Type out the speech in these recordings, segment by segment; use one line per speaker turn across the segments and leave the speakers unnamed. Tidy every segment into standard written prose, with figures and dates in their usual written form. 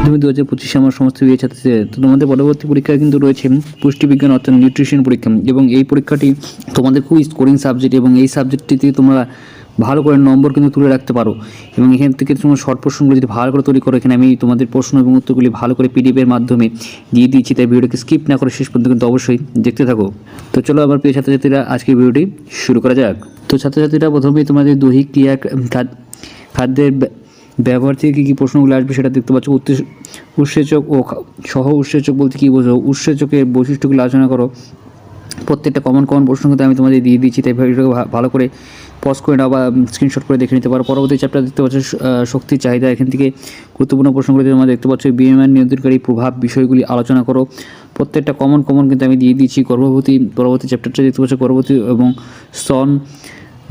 তুমি 2025 আমার সমস্ত বিয়ে ছাত্রীদের, তো তোমাদের পরবর্তী পরীক্ষা কিন্তু রয়েছে পুষ্টিবিজ্ঞান অর্থাৎ নিউট্রিশন পরীক্ষা, এবং এই পরীক্ষাটি তোমাদের খুব স্কোরিং সাবজেক্ট, এবং এই সাবজেক্টটিতে তোমরা ভালো করে নম্বর কিন্তু তুলে রাখতে পারো। এবং এখান থেকে তোমার শর্ট প্রশ্নগুলো যদি ভালো করে তৈরি করো, এখানে আমি তোমাদের প্রশ্ন এবং উত্তরগুলি ভালো করে পিডিএফের মাধ্যমে দিয়ে দিচ্ছি, তাই ভিডিওকে স্কিপ না করে শেষ পর্যন্ত কিন্তু অবশ্যই দেখতে থাকো। তো চলো আবার প্রিয় ছাত্রছাত্রীরা, আজকের ভিডিওটি শুরু করা যাক। তো ছাত্রছাত্রীরা, প্রথমেই তোমাদের দৈহিক ক্রিয়া খাদ্যের ব্যবহার থেকে কী কী প্রশ্নগুলো আসবে সেটা দেখতে পাচ্ছ। উৎসেচক ও সহ উৎসেচক বলতে কী বোঝো, উৎসেচকের বৈশিষ্ট্যগুলো আলোচনা করো। প্রত্যেকটা কমন প্রশ্ন কিন্তু আমি তোমাদের দিয়ে দিচ্ছি, তাই ভিডিওটাকে ভালো করে পজ করে নাও বা স্ক্রিনশট করে দেখে নিতে পারো। পরবর্তী চ্যাপ্টার দেখতে পাচ্ছ শক্তির চাহিদা, এখান থেকে গুরুত্বপূর্ণ প্রশ্নগুলি তোমরা দেখতে পাচ্ছ। বিএমআই নিয়ন্ত্রণকারী প্রভাব বিষয়গুলি আলোচনা করো। প্রত্যেকটা কমন কিন্তু আমি দিয়ে দিচ্ছি। পরবর্তী চ্যাপ্টারটা দেখতে পাচ্ছ গর্ভবতী এবং স্তন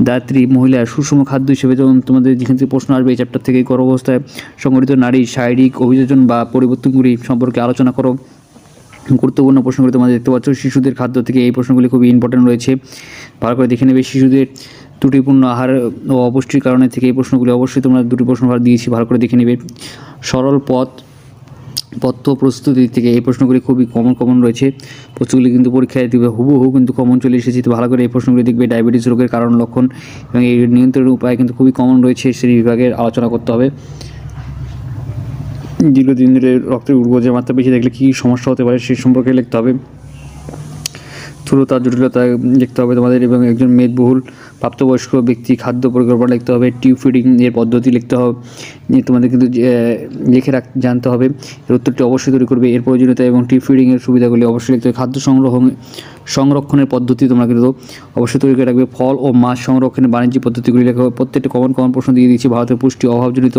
দাত্রী মহিলার সুষম খাদ্য হিসেবে, যেমন তোমাদের যেখান থেকে প্রশ্ন আসবে এই চ্যাপ্টার থেকে গর্ভাবস্থায় সংঘটিত নারীর শারীরিক অভিযোজন বা পরিবর্তনগুলি সম্পর্কে আলোচনা করো। গুরুত্বপূর্ণ প্রশ্নগুলি তোমাদের দেখতে পাচ্ছ। শিশুদের খাদ্য থেকে এই প্রশ্নগুলি খুবই ইম্পর্টেন্ট রয়েছে, ভালো করে দেখে নেবে। শিশুদের ত্রুটিপূর্ণ আহার ও অপুষ্টির কারণে থেকে এই প্রশ্নগুলি অবশ্যই তোমরা দুটি প্রশ্ন দিয়েছি, ভালো করে দেখে নেবে। সরল পথ্য প্রস্তুতি থেকে এই প্রশ্নগুলি খুবই কমন রয়েছে। প্রশ্নগুলি কিন্তু পরীক্ষায় দিবে হুবহু কিন্তু কমন চলে এসেছে, তো ভালো করে এই প্রশ্নগুলি দেখবে। ডায়াবেটিস রোগের কারণ লক্ষণ এবং এই নিয়ন্ত্রণের উপায় কিন্তু খুবই কমন রয়েছে, সেই বিভাগের আলোচনা করতে হবে। দীর্ঘদিন ধরে রক্তের গ্লুকোজের মাত্রা বেশি দেখলে কী সমস্যা হতে পারে সেই সম্পর্কে লিখতে হবে। স্থূলতা জটিলতা লিখতে হবে তোমাদের, এবং একজন মেদবহুল প্রাপ্তবয়স্ক ব্যক্তি খাদ্য পরিকল্পনা লিখতে হবে। টিউব ফিডিং এর পদ্ধতি লিখতে হবে, তোমাদের কিন্তু লিখে জানতে হবে। এর উত্তরটি অবশ্যই তৈরি করবে। এর প্রয়োজনীয়তা এবং টিউব ফিডিংয়ের সুবিধাগুলি অবশ্যই লিখতে হবে। খাদ্য সংরক্ষণের পদ্ধতি তোমরা কিন্তু অবশ্যই তৈরি করে রাখবে। ফল ও মাছ সংরক্ষণের বাণিজ্যিক পদ্ধতিগুলি লেখা হবে। প্রত্যেকটা কমন প্রশ্ন দিয়ে দিচ্ছি। ভারতের পুষ্টি অভাবজনিত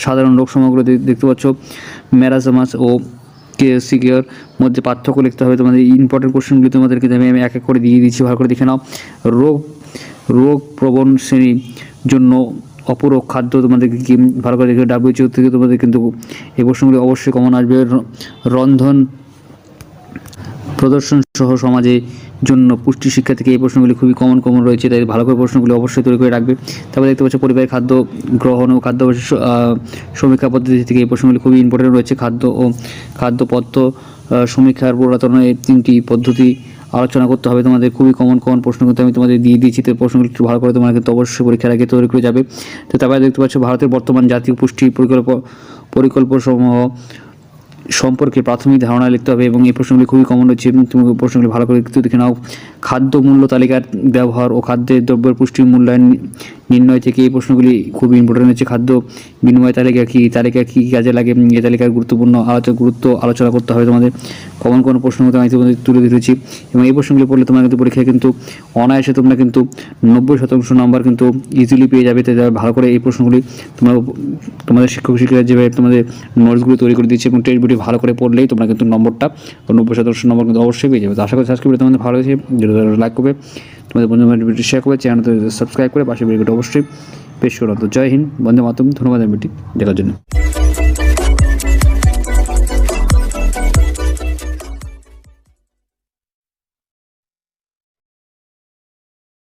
সাধারণ রোগ সমূহগুলো দেখতে পাচ্ছ। ম্যারাজমাস ও কেসিকের মধ্যে পার্থক্য লিখতে হবে। তোমাদের ইম্পর্টেন্ট কোশ্চেনগুলি তোমাদেরকে আমি এক এক করে দিয়ে দিচ্ছি, ভালো করে দেখে নাও। রোগ প্রবণ শ্রেণীর জন্য অপূরক খাদ্য তোমাদেরকে কি ভালো করে দেখে। WHO থেকে তোমাদের কিন্তু এই প্রশ্নগুলি অবশ্যই কমন আসবে। রন্ধন প্রদর্শন সহ সমাজে জন্য পুষ্টি শিক্ষা থেকে এই প্রশ্নগুলি খুবই কমন রয়েছে, তাই ভালো করে প্রশ্নগুলি অবশ্যই তৈরি করে রাখবে। তারপর দেখতে পাচ্ছ পরিবারের খাদ্য গ্রহণ ও খাদ্যাভ্যাস সমীক্ষা পদ্ধতি থেকে এই প্রশ্নগুলি খুবই ইম্পর্টেন্ট রয়েছে। খাদ্যপথ্য সমীক্ষার পুরাতন এই 3টি পদ্ধতি আলোচনা করতে হবে তোমাদের। খুবই কমন প্রশ্ন কিন্তু আমি তোমাদের দিয়ে দিয়েছি, তো প্রশ্নগুলি একটু ভালো করে তোমরা কিন্তু অবশ্যই পরীক্ষার আগে তৈরি করে যাবে। তো তারপরে দেখতে পাচ্ছ ভারতের বর্তমান জাতীয় পুষ্টি পরিকল্পসমূহ সম্পর্কে প্রাথমিক ধারণা লিখতে হবে, এবং এই প্রশ্নগুলি খুবই কমন রয়েছে এবং তুমি প্রশ্নগুলি ভালো করে দেখে নাও। খাদ্য মূল্য তালিকার ব্যবহার ও খাদ্যের দ্রব্যের পুষ্টি মূল্যায়ন নির্ণয় থেকে এই প্রশ্নগুলি খুবই ইম্পর্টেন্ট হচ্ছে। খাদ্য বিনিময় তালিকা কী কাজে লাগে, এই তালিকার গুরুত্ব আলোচনা করতে হবে তোমাদের। কমন প্রশ্ন মতো আমি তোমাদের তুলে ধরেছি, এবং এই প্রশ্নগুলি পড়লে তোমরা কিন্তু পরীক্ষায় কিন্তু অনায়াসে তোমরা কিন্তু 90% নাম্বার কিন্তু ইজিলি পেয়ে যাবে। তাই ভালো করে এই প্রশ্নগুলি তোমাদের শিক্ষকরা যেভাবে তোমাদের নোটসগুলি তৈরি করে দিচ্ছে এবং টেস্ট ভিডিও ভালো করে পড়লেই তোমরা কিন্তু নম্বরটা 90% নম্বর কিন্তু অবশ্যই পেয়ে যাবে। তো আশা করি আজকে ভিডিও তোমাদের ভালো লেগেছে। ভিডিওটা লাইক করবে, তোমাদের বন্ধুবান্ধব ভিডিও শেয়ার করবে, চ্যানেলটা সাবস্ক্রাইব করে পাশে ভিডিওটা অবশ্যই পেশ করো। তো জয় হিন্দ, বন্দে মাতরম, ধন্যবাদ ভিডিওটি দেখার জন্য।